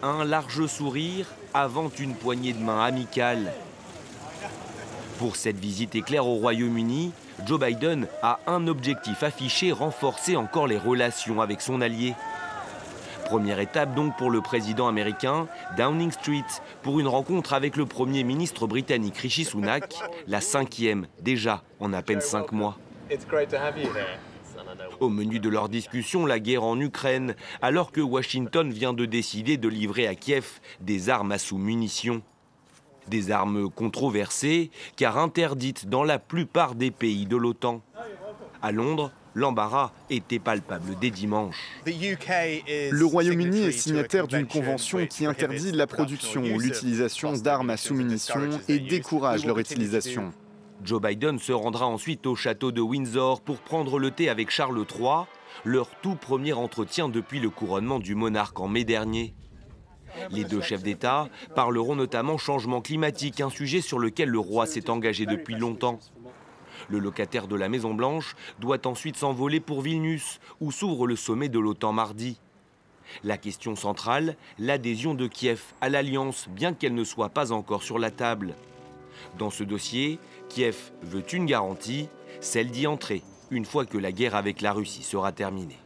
un large sourire avant une poignée de main amicale. Pour cette visite éclair au Royaume-Uni, Joe Biden a un objectif affiché, renforcer encore les relations avec son allié. Première étape donc pour le président américain, Downing Street, pour une rencontre avec le Premier ministre britannique Rishi Sunak, la 5e déjà en à peine 5 mois. Au menu de leur discussion, la guerre en Ukraine, alors que Washington vient de décider de livrer à Kiev des armes à sous-munitions. Des armes controversées, car interdites dans la plupart des pays de l'OTAN. À Londres, l'embarras était palpable dès dimanche. Le Royaume-Uni est signataire d'une convention qui interdit la production ou l'utilisation d'armes à sous-munitions et décourage leur utilisation. Joe Biden se rendra ensuite au château de Windsor pour prendre le thé avec Charles III, leur tout premier entretien depuis le couronnement du monarque en mai dernier. Les deux chefs d'État parleront notamment changement climatique, un sujet sur lequel le roi s'est engagé depuis longtemps. Le locataire de la Maison-Blanche doit ensuite s'envoler pour Vilnius, où s'ouvre le sommet de l'OTAN mardi. La question centrale, l'adhésion de Kiev à l'Alliance, bien qu'elle ne soit pas encore sur la table. Dans ce dossier, Kiev veut une garantie, celle d'y entrer, une fois que la guerre avec la Russie sera terminée.